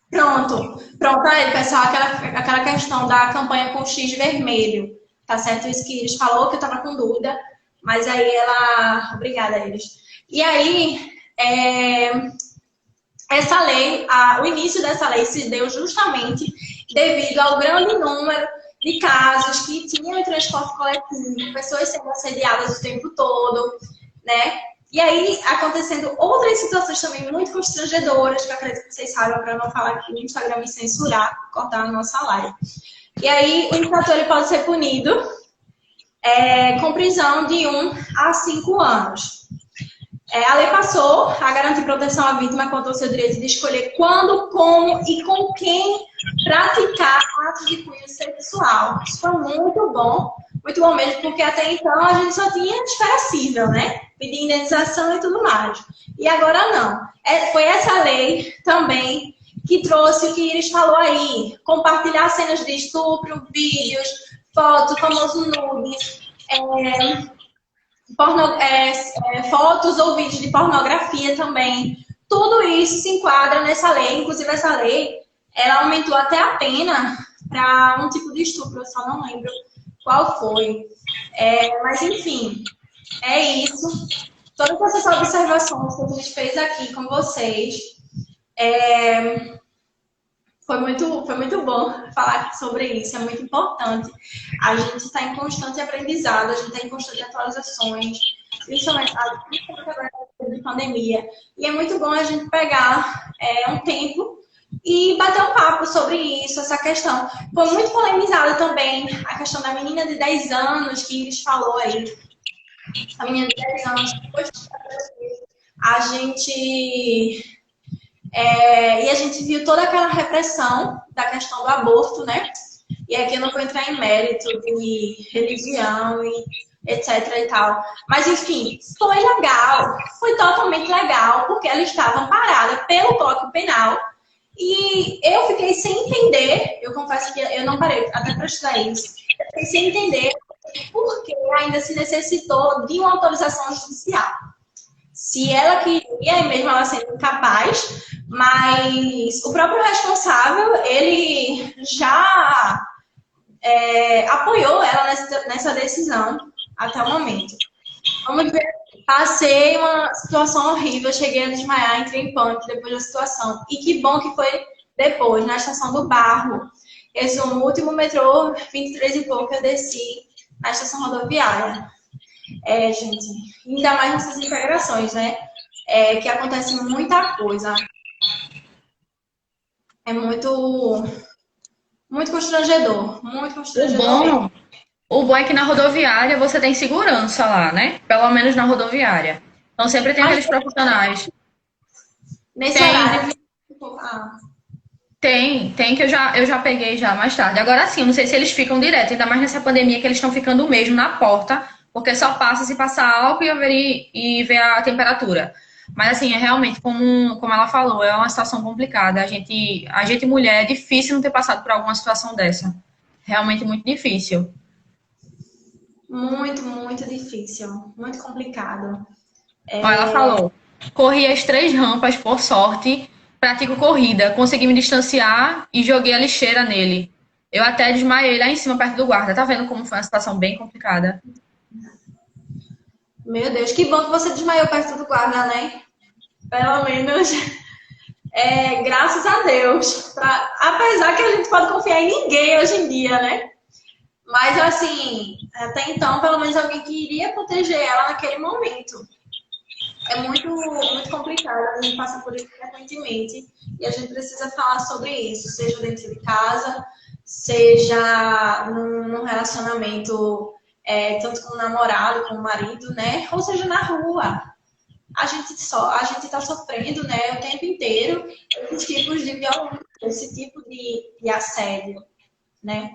Pronto aí, pessoal, aquela questão da campanha com X vermelho, tá certo? Isso que eles falou, que eu tava com dúvida, mas aí obrigada a eles. E aí, essa lei, o início dessa lei se deu justamente devido ao grande número de casos que tinham em transporte coletivo, pessoas sendo assediadas o tempo todo, né? E aí, acontecendo outras situações também muito constrangedoras, que eu acredito que vocês saibam, para não falar que o Instagram me censurar, cortar a nossa live. E aí, o infrator ele pode ser punido com prisão de 1 a 5 anos. A lei passou a garantir proteção à vítima quanto ao seu direito de escolher quando, como e com quem praticar atos de cunho sexual. Isso foi muito bom mesmo, porque até então a gente só tinha esfera civil, né? Pedir indenização e tudo mais. E agora não. Foi essa lei também que trouxe o que Iris falou aí, compartilhar cenas de estupro, vídeos, fotos, famoso nudes, fotos ou vídeos de pornografia também. Tudo isso se enquadra nessa lei. Inclusive, essa lei, ela aumentou até a pena para um tipo de estupro. Eu só não lembro qual foi. Mas, enfim, é isso. Todas essas observações que a gente fez aqui com vocês Foi muito bom falar sobre isso, é muito importante. A gente está em constante aprendizado, a gente está em constante atualizações, principalmente agora de pandemia. E é muito bom a gente pegar um tempo e bater um papo sobre isso, essa questão. Foi muito polemizada também a questão da menina de 10 anos que Iris falou aí. A menina de 10 anos, depois a gente e a gente viu toda aquela repressão da questão do aborto, né? E aqui eu não vou entrar em mérito de religião e etc e tal. Mas, enfim, foi legal. Foi totalmente legal, porque ela estava amparada pelo Código Penal. E eu fiquei sem entender, eu confesso que eu não parei até para estudar isso, eu fiquei sem entender por que ainda se necessitou de uma autorização judicial. Se ela queria, e mesmo ela sendo incapaz, mas o próprio responsável, ele já apoiou ela nessa decisão até o momento. Vamos ver. Passei uma situação horrível, cheguei a desmaiar, entrei em pânico depois da situação. E que bom que foi depois, na estação do Barro. Resumo, o último metrô, 23 e pouco, eu desci na estação rodoviária. Gente, ainda mais nessas integrações, né? Que acontece muita coisa. É muito, muito constrangedor, muito constrangedor mesmo. O bom é que na rodoviária você tem segurança lá, né? Pelo menos na rodoviária. Então sempre tem aqueles profissionais. Nesse Tem, horário. tem que eu já peguei já mais tarde. Agora sim, eu não sei se eles ficam direto, ainda mais nessa pandemia que eles estão ficando mesmo na porta, porque só passa se passar álcool e ver a temperatura. Mas assim, é realmente, como ela falou, é uma situação complicada. A gente mulher, é difícil não ter passado por alguma situação dessa. Realmente muito difícil. Muito, muito difícil, muito complicado. Ó, ela falou, corri as 3 rampas, por sorte, pratico corrida, consegui me distanciar e joguei a lixeira nele. Eu até desmaiei lá em cima, perto do guarda. Tá vendo como foi uma situação bem complicada? Meu Deus, que bom que você desmaiou perto do guarda, né? Pelo menos, graças a Deus. Apesar que a gente pode confiar em ninguém hoje em dia, né? Mas, assim, até então, pelo menos alguém que iria proteger ela naquele momento. É muito, muito complicado, a gente passa por isso frequentemente e a gente precisa falar sobre isso, seja dentro de casa, seja num relacionamento, tanto com o namorado, com o marido, né? Ou seja, na rua. A gente está sofrendo, né, o tempo inteiro esses tipos de violência, esse tipo de assédio, né?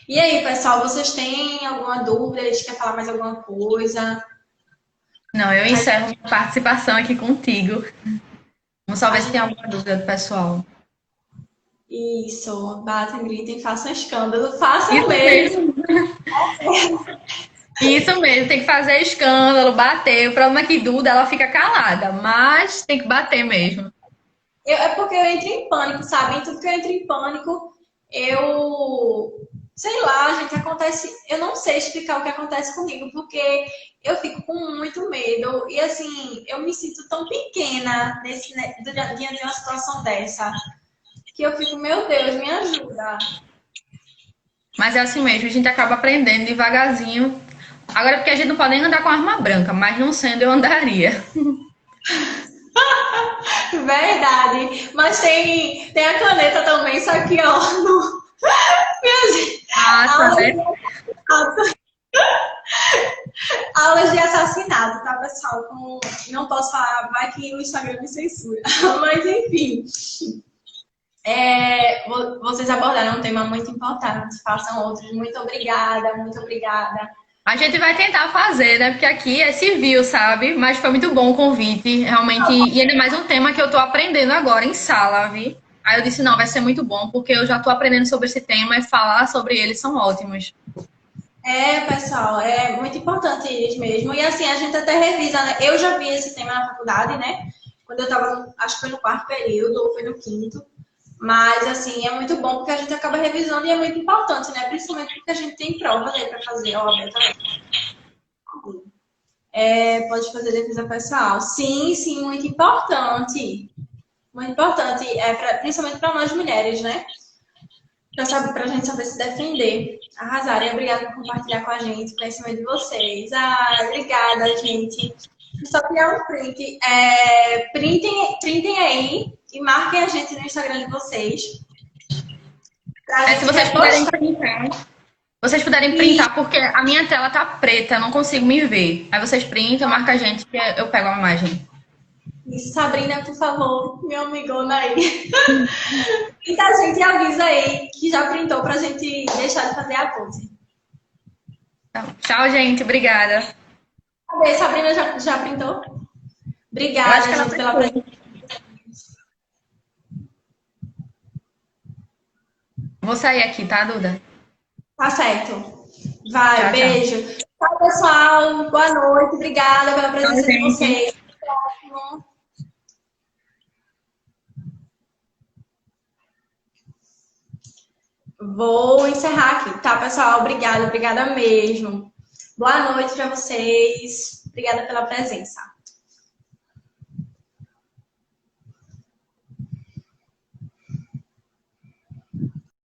E aí, pessoal, vocês têm alguma dúvida? Eles querem falar mais alguma coisa? Não, eu encerro minha participação aqui contigo. Vamos só A ver se tem gente... alguma dúvida do pessoal. Isso, batem, gritem, façam escândalo, façam Isso mesmo. mesmo. Isso mesmo, tem que fazer escândalo, bater. O problema é que Duda, ela fica calada, mas tem que bater mesmo. É porque eu entro em pânico, sabe? Em tudo que eu entro em pânico, sei lá, gente, acontece. Eu não sei explicar o que acontece comigo, porque eu fico com muito medo. E assim, eu me sinto tão pequena diante de uma situação dessa, que eu fico, meu Deus, me ajuda. Mas é assim mesmo, a gente acaba aprendendo devagarzinho. Agora, porque a gente não pode nem andar com arma branca, mas não sendo, eu andaria. Verdade. Mas tem a caneta também, só que, ó, no... Massa, né? aulas de assassinato, tá, pessoal? Não posso falar, vai que o Instagram me censura. Mas, enfim. Vocês abordaram um tema muito importante. Façam outros. Muito obrigada, muito obrigada. A gente vai tentar fazer, né? Porque aqui é civil, sabe? Mas foi muito bom o convite, realmente. E ainda mais um tema que eu tô aprendendo agora em sala, vi? Aí eu disse, não, vai ser muito bom, porque eu já tô aprendendo sobre esse tema e falar sobre ele são ótimos. Pessoal, é muito importante isso mesmo. E assim, a gente até revisa, né? Eu já vi esse tema na faculdade, né? Quando eu tava, acho que foi no quarto período ou foi no quinto. Mas, assim, é muito bom porque a gente acaba revisando e é muito importante, né? Principalmente porque a gente tem provas aí para fazer, ó, pode fazer defesa pessoal. Sim, sim, muito importante. Muito importante, principalmente para nós mulheres, né? Para a gente saber se defender. Arrasarem. Obrigada por compartilhar com a gente o conhecimento de vocês. Obrigada, gente. Só criar um print. Printem aí e marquem a gente no Instagram de vocês. Se vocês puderem printar, porque a minha tela tá preta, eu não consigo me ver. Aí vocês printam, marca a gente que eu pego a imagem. Isso, Sabrina, por favor, meu amigona aí. Então a gente avisa aí que já printou pra gente deixar de fazer a pose. Então, tchau, gente. Obrigada. Cadê? Sabrina já printou? Obrigada, gente, pela presença. Vou sair aqui, tá, Duda? Tá certo. Vai, tchau, beijo. Tchau, pessoal. Boa noite. Obrigada pela presença de vocês. Vou encerrar aqui, tá, pessoal? Obrigada mesmo. Boa noite para vocês. Obrigada pela presença.